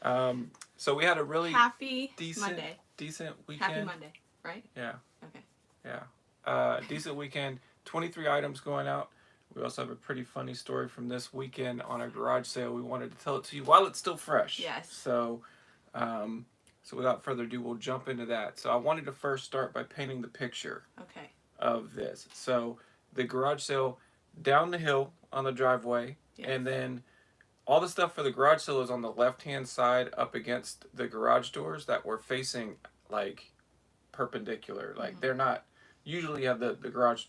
So we had a really Happy decent Monday. decent weekend. Happy Monday, right? Yeah, Okay. yeah. Decent weekend. 23 items going out. We also have a pretty funny story from this weekend on a garage sale. We wanted to tell it to you while it's still fresh. Yes. Um, so without further ado, we'll jump into that. So I wanted to first start by painting the picture Okay. of this. So the garage sale down the hill on the driveway, Yes. and then all the stuff for the garage sale is on the left hand side up against the garage doors that were facing like perpendicular. Like they're not usually have the garage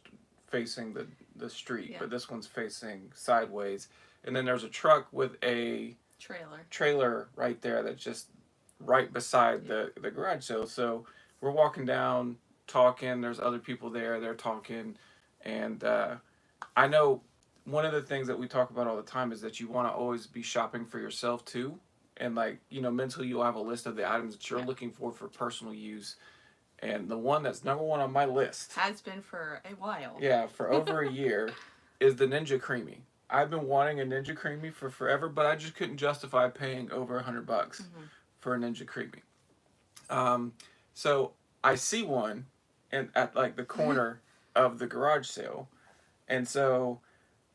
facing the street, Yeah. but this one's facing sideways. And then there's a truck with a trailer right there that's just right beside the garage sale. So we're walking down talking. There's other people there. They're talking, and I know one of the things that we talk about all the time is that you want to always be shopping for yourself too. And like, mentally you'll have a list of the items that you're looking for personal use. And the one that's number one on my list has been for a while. Yeah, for over a year is the Ninja Creamy. I've been wanting a Ninja Creamy for forever, but I just couldn't justify paying over $100 for a Ninja Creamy. So I see one at like the corner of the garage sale, and so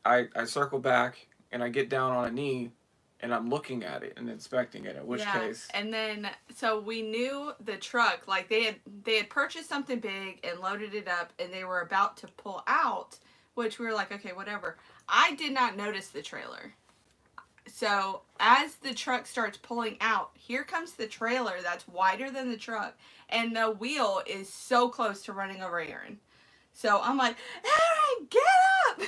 I circle back and I get down on a knee and I'm looking at it and inspecting it. In which case, and then so we knew the truck, like they had purchased something big and loaded it up, and they were about to pull out, which we were like, okay, whatever. I did not notice the trailer. So as the truck starts pulling out, here comes the trailer that's wider than the truck, and the wheel is so close to running over Aaron. So I'm like, Aaron, get up!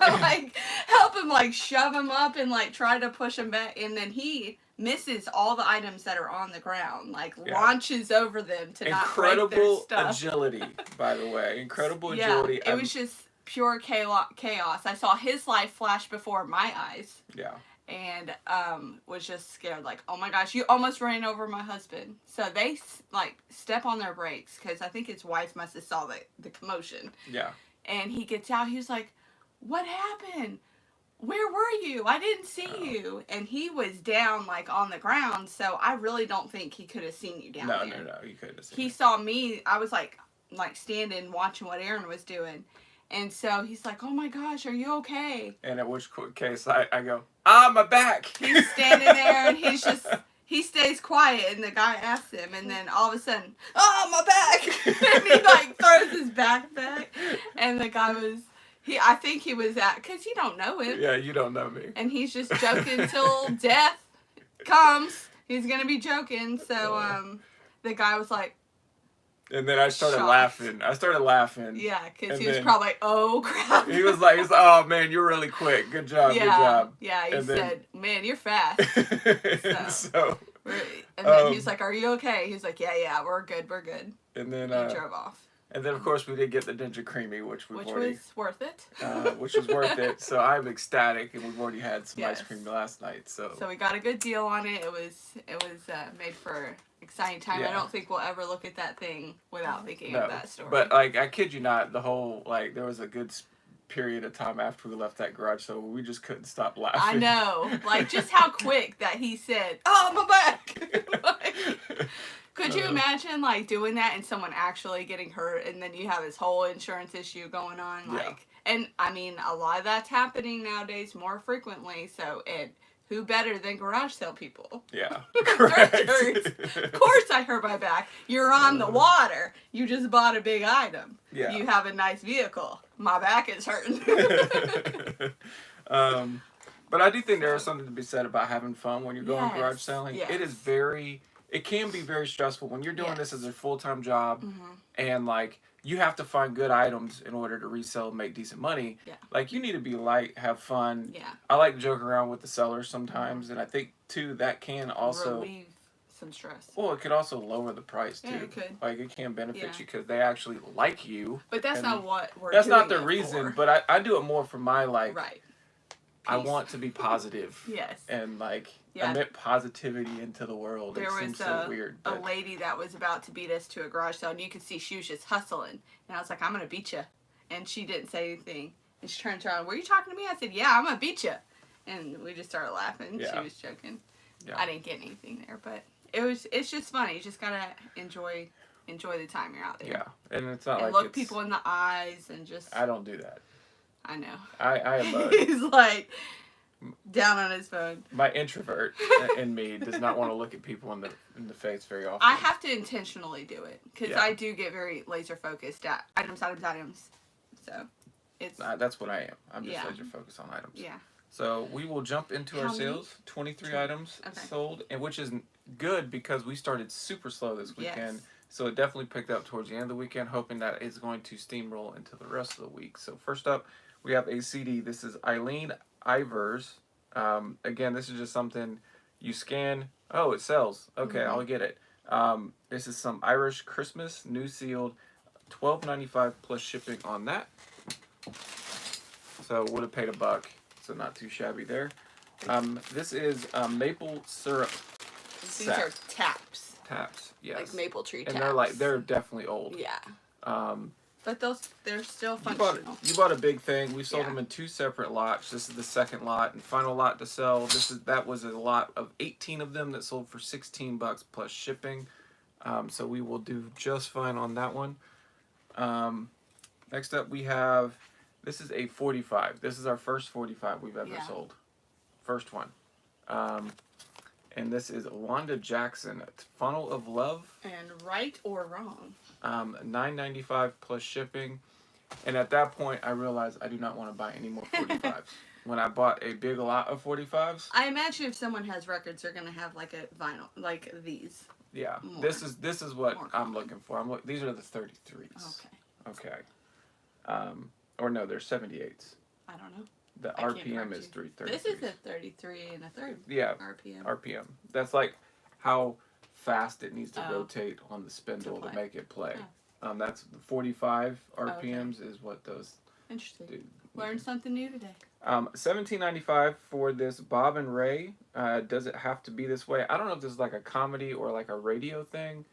I'm like, help him, like, shove him up and, like, try to push him back. And then he misses all the items that are on the ground, like, launches over them to not break their stuff. Agility, by the way. Incredible agility. It was just pure chaos. I saw his life flash before my eyes. Yeah. And was just scared, like, oh my gosh, you almost ran over my husband. So they, like, step on their brakes, because I think his wife must have saw the commotion. Yeah. And he gets out, he was like, what happened? Where were you? I didn't see you. And he was down, like, on the ground, so I really don't think he could have seen you down there. No, he couldn't have seen He saw me, I was, like standing, watching what Aaron was doing. And so he's like, oh my gosh, are you okay? And at which case I go, my back. He's standing there and he stays quiet, and the guy asks him, and then all of a sudden, oh, my back! And he like throws his back back. And the guy I think he was because you don't know him. Yeah, you don't know me. And he's just joking till death comes. He's going to be joking. So the guy was like, and then I started shocked. laughing. Yeah, because he was probably like, oh, crap. He was like, oh, man, you're really quick. Good job, good job. Yeah, he said, man, you're fast. So and then he's like, are you okay? He's like, yeah, we're good. And then he drove off. And then, of course, we did get the Ninja Creamy, which was worth it. Which was worth it. So I'm ecstatic, and we've already had some ice cream last night. So we got a good deal on it. It was made for exciting time. Yeah. I don't think we'll ever look at that thing without thinking of that story. But like, I kid you not, the whole there was a good period of time after we left that garage, so we just couldn't stop laughing. I know, like just how quick that he said, "Oh, my back." Could you imagine like doing that and someone actually getting hurt, and then you have this whole insurance issue going on? Like, and I mean, a lot of that's happening nowadays more frequently. So who better than garage sale people? Yeah, correct. Of course I hurt my back. You're on the water. You just bought a big item. Yeah. You have a nice vehicle. My back is hurting. But I do think there is something to be said about having fun when you're going garage selling. Yes. It can be very stressful when you're doing this as a full-time job, and like you have to find good items in order to resell and make decent money. Yeah. Like you need to be light, have fun. Yeah. I like to joke around with the sellers sometimes, and I think too that can also relieve some stress. Well, it could also lower the price too. Yeah, it could. Like it can benefit you because they actually like you. But that's not what we're That's doing not the reason. But I do it more for my right. I want to be positive. Yes. And like emit positivity into the world. There was seems so weird. A lady that was about to beat us to a garage sale, and you could see she was just hustling. And I was like, I'm going to beat you. And she didn't say anything. And she turned around, were you talking to me? I said, yeah, I'm going to beat you. And we just started laughing. Yeah. She was joking. I didn't get anything there, but it's just funny. You just gotta enjoy the time you're out there. Yeah, and it's not and like look people in the eyes and just. I don't do that. I know. I He's like down on his phone. My introvert in me does not want to look at people in the face very often. I have to intentionally do it because I do get very laser focused at items. So it's that's what I am. I'm just laser focused on items. Yeah. So we will jump into our sales. 23 items sold, and which is good because we started super slow this weekend. Yes. So it definitely picked up towards the end of the weekend, hoping that it's going to steamroll into the rest of the week. So first up, we have a CD. This is Eileen Ivers. Again, this is just something you scan. Oh, it sells. Okay, I'll get it. This is some Irish Christmas, new sealed, $12.95 plus shipping on that. So would have paid $1, so not too shabby there. This is maple syrup. These are taps. Taps, yes. Like maple tree taps. And they're definitely old. Yeah. But they're still functional. You bought a big thing. We sold them in 2 separate lots. This is the second lot and final lot to sell. That was a lot of 18 of them that sold for $16 plus shipping. So we will do just fine on that one. Next up we have, this is a 45. This is our first 45 we've ever sold. First one. And this is Wanda Jackson, Funnel of Love. And Right or Wrong. $9.95 plus shipping. And at that point, I realized I do not want to buy any more 45s. When I bought a big lot of 45s. I imagine if someone has records, they're going to have like a vinyl, like these. Yeah, this is what I'm looking for. These are the 33s. Okay. Or no, they're 78s. I don't know. The RPM is 333. This is a 33 and a third. Yeah. RPM. RPM. That's like how fast it needs to rotate on the spindle to make it play. Oh. That's 45 RPMs is what those. Interesting. Learned something new today. $17.95 for this Bob and Ray. Does it have to be this way? I don't know if this is like a comedy or like a radio thing.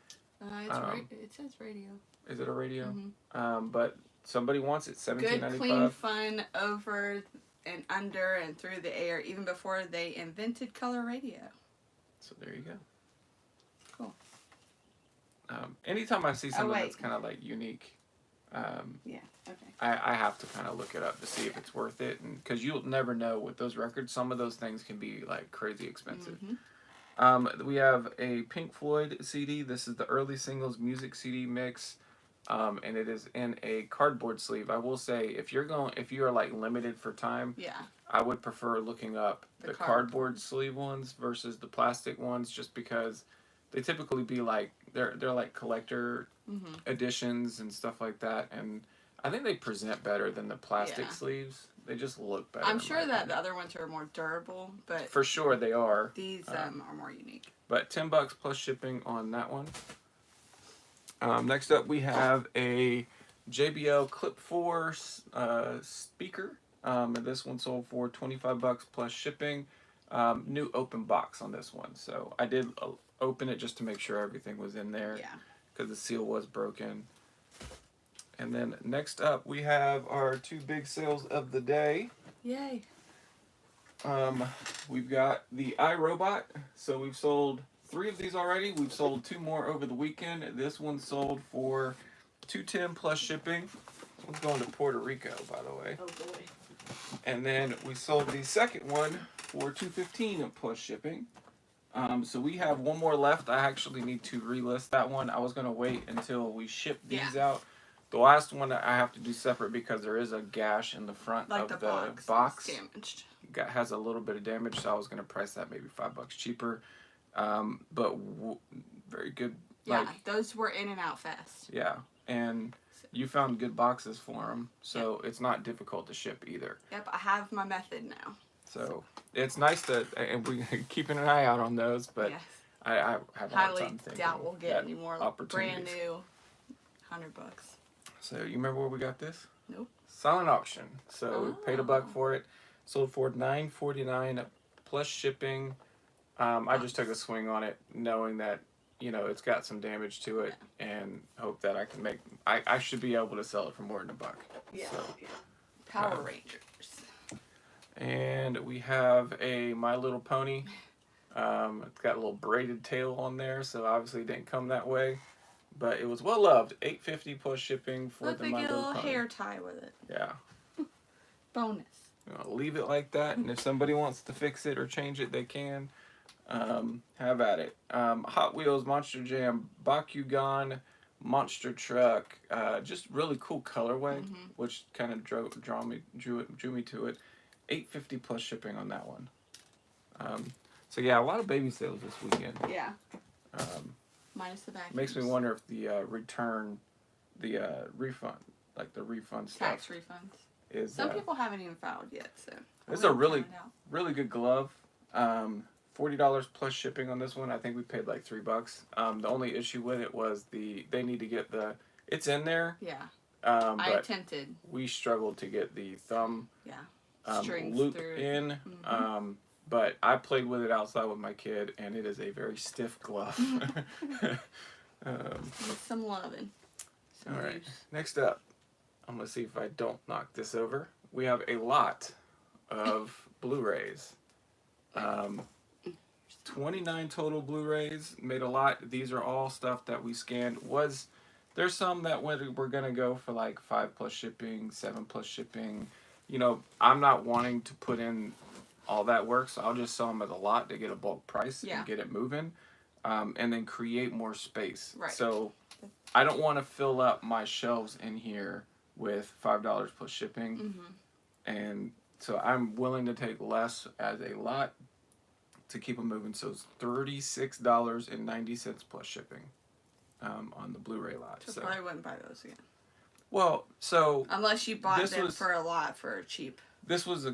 It says radio. Is it a radio? Mm-hmm. But somebody wants it. $17.95. Good, clean fun over and under and through the air, even before they invented color radio. So there you go. Cool. Anytime I see something that's kind of like unique, I have to kind of look it up to see if it's worth it, and because you'll never know with those records. Some of those things can be like crazy expensive. Mm-hmm. We have a Pink Floyd CD. This is the early singles music CD mix. And it is in a cardboard sleeve. I will say, if you are like limited for time, I would prefer looking up the cardboard sleeve ones versus the plastic ones, just because they typically be like they're like collector editions and stuff like that, and I think they present better than the plastic sleeves. They just look better. I'm sure that the other ones are more durable, but for sure they are. These are more unique. But $10 plus shipping on that one. Next up, we have a JBL Clip 4 speaker. And this one sold for $25 plus shipping. New open box on this one. So I did open it just to make sure everything was in there. Yeah. Because the seal was broken. And then next up, we have our 2 big sales of the day. Yay. We've got the iRobot. So we've sold 3 of these already. We've sold 2 more over the weekend. This one sold for $210 plus shipping. This one's going to Puerto Rico, by the way. Oh boy. And then we sold the second one for $215 plus shipping. So we have 1 more left. I actually need to relist that one. I was going to wait until we ship these out. The last one I have to do separate because there is a gash in the front of the box. It's damaged. Has a little bit of damage, so I was going to price that maybe $5 cheaper. But very good. Yeah, those were in and out fast. Yeah, and you found good boxes for them, so it's not difficult to ship either. Yep, I have my method now. So it's nice that, and we're keeping an eye out on those, but I have a hard time thinking. Doubt we'll get any more brand new $100. So you remember where we got this? Nope. Silent auction. So we paid $1 for it. Sold for $9.49 plus shipping. I just took a swing on it, knowing that it's got some damage to it, and hope that I can make. I should be able to sell it for more than $1. Yeah. So, Power Rangers. And we have a My Little Pony It's got a little braided tail on there, so obviously it didn't come that way. But it was well loved. $8.50 plus shipping for Look, the they My get a Little little Pony. hair tie with it. Yeah. Bonus. Leave it like that, and if somebody wants to fix it or change it, they can. Have at it. Hot Wheels Monster Jam Bakugan Monster Truck. Just really cool colorway, which kind of drew me to it. $8.50 plus shipping on that one. So yeah, a lot of baby sales this weekend. Yeah. Minus the vacuums. Makes me wonder if the refund, like the refund stuff. Tax refunds. Is some people haven't even filed yet, so. This is a really good glove. $40 plus shipping on this one. I think we paid like $3. The only issue with it was they need to get it's in there. Yeah. I attempted. We struggled to get the thumb strings loop through. in. But I played with it outside with my kid, and it is a very stiff glove. With some loving. All right. Next up, I'm going to see if I don't knock this over. We have a lot of Blu-rays. 29 total Blu-rays. Made a lot. These are all stuff that we scanned. There's some that we're going to go for like 5 plus shipping, 7 plus shipping. You know, I'm not wanting to put in all that work, so I'll just sell them at a lot to get a bulk price and get it moving, and then create more space. Right. So I don't want to fill up my shelves in here with $5 plus shipping, and so I'm willing to take less as a lot to keep them moving. So it's $36.90 plus shipping on the Blu-ray lot. So probably wouldn't buy those again. Well, so unless you bought them for a lot for cheap. This was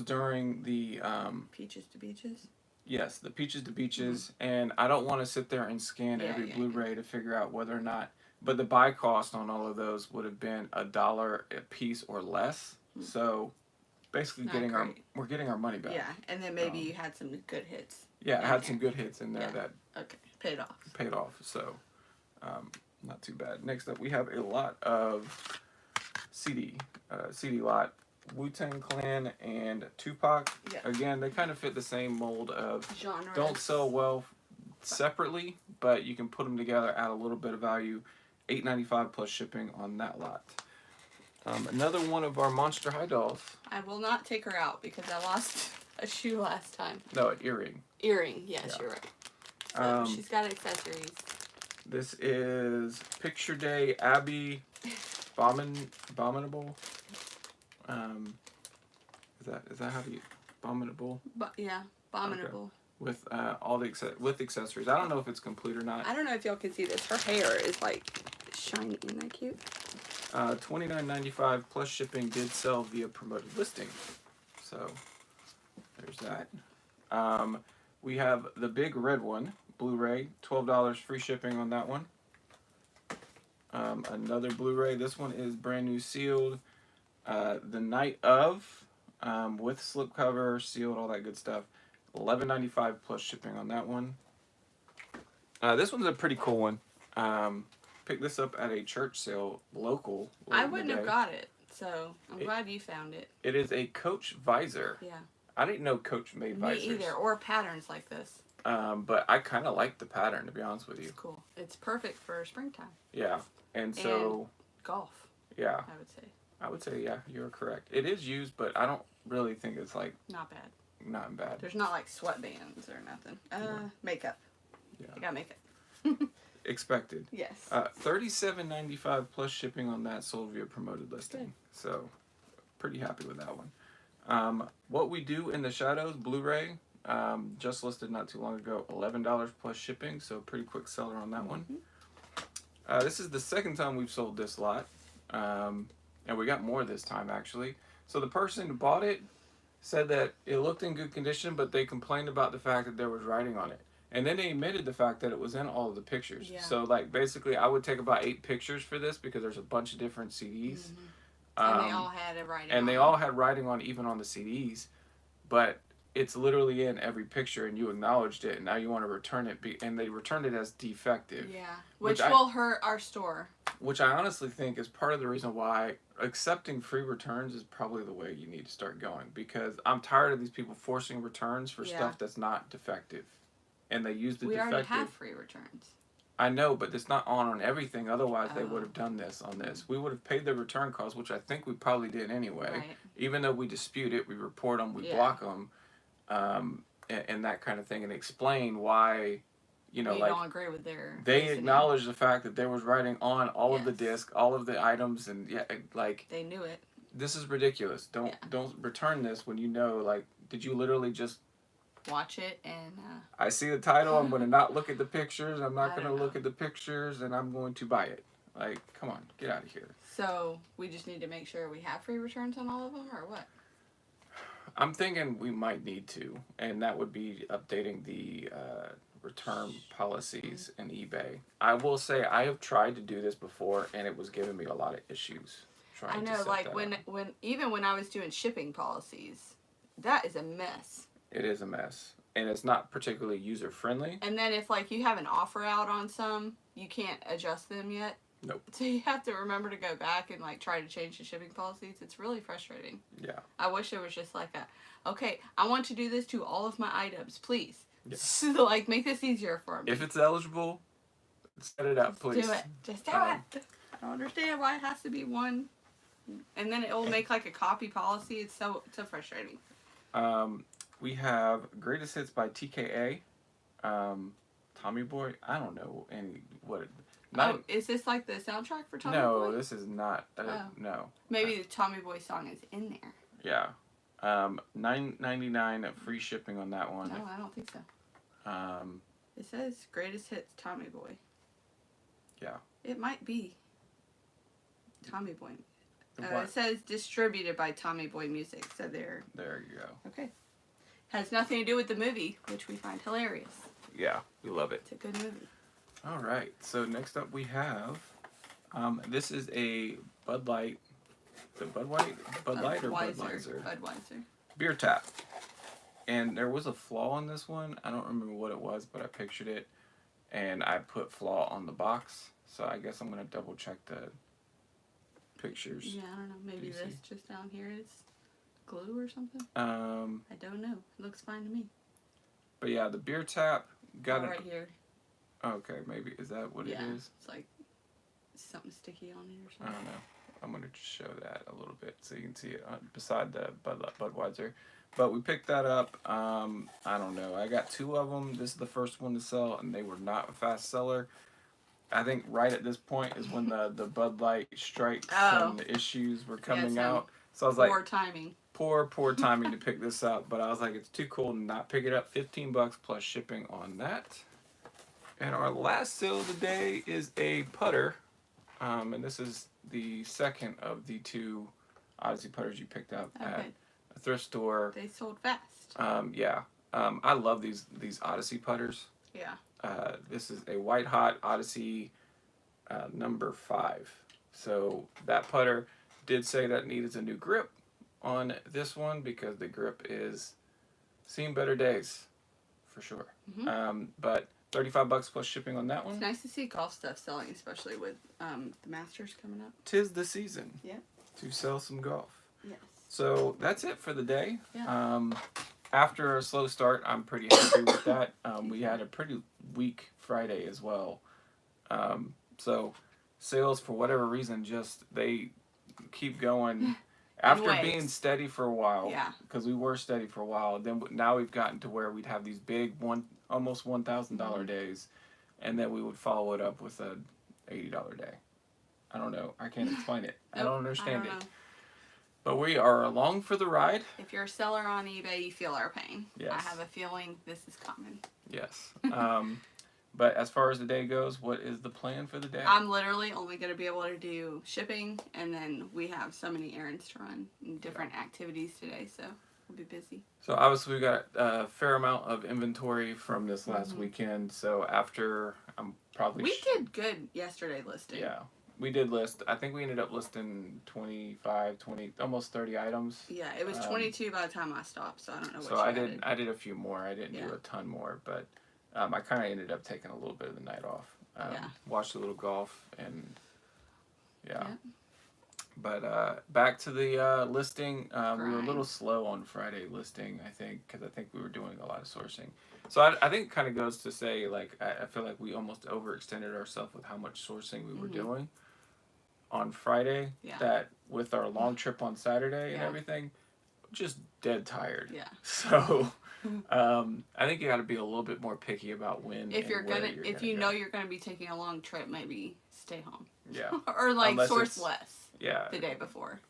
during the Peaches to Beaches. Yes, the Peaches to Beaches, and I don't want to sit there and scan every Blu-ray to figure out whether or not. But the buy cost on all of those would have been $1 a piece or less. So basically, we're getting our money back. Yeah, and then maybe you had some good hits. Yeah, I had some good hits in there that paid off. So not too bad. Next up, we have a lot of CD lot. Wu-Tang Clan and Tupac. Yeah. Again, they kind of fit the same mold of genres. Don't sell well separately, but you can put them together, add a little bit of value. $8.95 plus shipping on that lot. Another one of our Monster High dolls. I will not take her out because I lost a shoe last time. No, an earring. Earring, yes, you're right. So she's got accessories. This is Picture Day Abby Abominable. Is that how you abominable? But yeah, abominable. Okay. With all the accessories. I don't know if it's complete or not. I don't know if y'all can see this. Her hair is like shiny. Isn't that cute? $29.95 plus shipping did sell via promoted listing. So there's that. We have the big red one, Blu-ray, $12 free shipping on that one. Another Blu-ray. This one is brand new sealed. The Night of, with slipcover, sealed, all that good stuff. $11.95 plus shipping on that one. This one's a pretty cool one. Picked this up at a church sale local. I wouldn't have got it, so I'm glad you found it. It is a Coach visor. Yeah. I didn't know Coach made visors. Me either, or patterns like this. But I kind of like the pattern, to be honest with you. It's cool. It's perfect for springtime. Yeah, and golf. Yeah. I would say. Yeah, you're correct. It is used, but I don't really think it's like... Not bad. Not bad. There's not like sweatbands or nothing. Makeup. Yeah. I got makeup. Expected. Yes. $37.95 plus shipping on that, sold via promoted listing. Good. So, pretty happy with that one. What We Do in the Shadows, Blu-ray, just listed not too long ago, $11 plus shipping, so pretty quick seller on that one. This is the second time we've sold this lot, and we got more this time actually. So the person who bought it said that it looked in good condition, but they complained about the fact that there was writing on it. And then they admitted the fact that it was in all of the pictures. Yeah. So like basically I would take about 8 pictures for this because there's a bunch of different CDs. And they all had a writing and they all had writing on even on the CDs. But it's literally in every picture, and you acknowledged it, and now you want to return it, and they returned it as defective. Yeah, which will hurt our store. Which I honestly think is part of the reason why accepting free returns is probably the way you need to start going, because I'm tired of these people forcing returns for stuff that's not defective, and they use the defective. We already have free returns. I know, but it's not on everything. Otherwise, they would have done this on this. We would have paid the return costs, which I think we probably did anyway. Right. Even though we dispute it, we report them, we block them, and that kind of thing, and explain why, we don't agree with their. They acknowledge the fact that there was writing on all of the disc, all of the items, and they knew it. This is ridiculous. Don't return this when you know. Did you literally just watch it and I see the title, I'm going to not look at the pictures, I'm not going to look at the pictures, and I'm going to buy it. Come on, get out of here. So we just need to make sure we have free returns on all of them, or what? I'm thinking we might need to, and that would be updating the return policies in eBay. I will say I have tried to do this before, and it was giving me a lot of issues. I know, when I was doing shipping policies, that is a mess. It is a mess. And it's not particularly user-friendly. And then if, you have an offer out on some, you can't adjust them yet. Nope. So you have to remember to go back and, try to change the shipping policies. It's really frustrating. Yeah. I wish it was just okay, I want to do this to all of my items, please. Yeah. So, make this easier for me. If it's eligible, set it up, please. Do it. Just do it. I don't understand why it has to be one. And then it will make, a copy policy. It's so frustrating. We have Greatest Hits by TKA, Tommy Boy. I don't know is this the soundtrack for Tommy Boy? No, this is not. No. Maybe the Tommy Boy song is in there. Yeah. $9.99 free shipping on that one. No, I don't think so. It says Greatest Hits Tommy Boy. Yeah. It might be Tommy Boy. It says distributed by Tommy Boy Music, so there. There you go. Okay. Has nothing to do with the movie, which we find hilarious. Yeah, we love it. It's a good movie. All right. So next up we have, this is a Bud Light. Is it Bud Light or Budweiser? Budweiser. Beer tap. And there was a flaw in this one. I don't remember what it was, but I pictured it, and I put flaw on the box. So I guess I'm gonna double check the pictures. Yeah, I don't know. Maybe this just down here is glue or something. I don't know. It looks fine to me. But yeah, the beer tap got right here. Okay, maybe is that what it is? It's something sticky on it or something. I don't know. I'm gonna just show that a little bit so you can see it beside the Budweiser. But we picked that up. I don't know. I got 2 of them. This is the first one to sell, and they were not a fast seller. I think right at this point is when the Bud Light strikes and the issues were coming out. So I was poor timing. Poor timing to pick this up. But I was like, it's too cool to not pick it up. $15 plus shipping on that. And our last sale of the day is a putter. And this is the second of the 2 Odyssey putters you picked up at a thrift store. They sold fast. Yeah. I love these Odyssey putters. Yeah. This is a White Hot Odyssey number 5. So that putter did say that it needed a new grip on this one because the grip is seen better days, for sure. Mm-hmm. But $35 plus shipping on that one. It's nice to see golf stuff selling, especially with the Masters coming up. 'Tis the season. Yeah. To sell some golf. Yes. So that's it for the day. Yeah. After a slow start, I'm pretty happy with that. We had a pretty weak Friday as well. So sales, for whatever reason, they keep going. After being steady for a while, because we were steady for a while, then now we've gotten to where we'd have these big almost $1,000 days, and then we would follow it up with a $80 day. I don't know. I can't explain it. Nope, I don't understand it. But we are along for the ride. If you're a seller on eBay, you feel our pain. Yes. I have a feeling this is coming. Yes. But as far as the day goes, what is the plan for the day? I'm literally only going to be able to do shipping, and then we have so many errands to run and different activities today, so we'll be busy. So obviously we got a fair amount of inventory from this last weekend, so after I'm probably... We did good yesterday listing. Yeah. we did list. I think we ended up listing 25, 20, almost 30 items. Yeah, it was 22 by the time I stopped, so I don't know what so I did a few more. I didn't do a ton more, but I kind of ended up taking a little bit of the night off. Watched a little golf and yeah. But back to the listing. We were a little slow on Friday listing, I think, because I think we were doing a lot of sourcing. So I think it kind of goes to say, like, I feel like we almost overextended ourselves with how much sourcing we were doing on Friday. That with our long trip on Saturday and everything, just dead tired. Yeah. So I think you got to be a little bit more picky about when. If you're know you're gonna be taking a long trip, maybe stay home. Yeah. Or like source less. Yeah. The day before.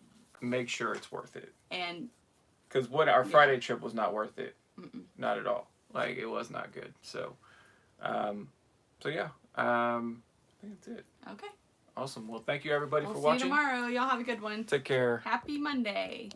Make sure it's worth it. And. Because our Friday trip was not worth it. Not at all. Like, it was not good. So, I think that's it. Okay. Awesome. Well, thank you everybody for See watching. you tomorrow. Y'all have a good one. Take care. Happy Monday.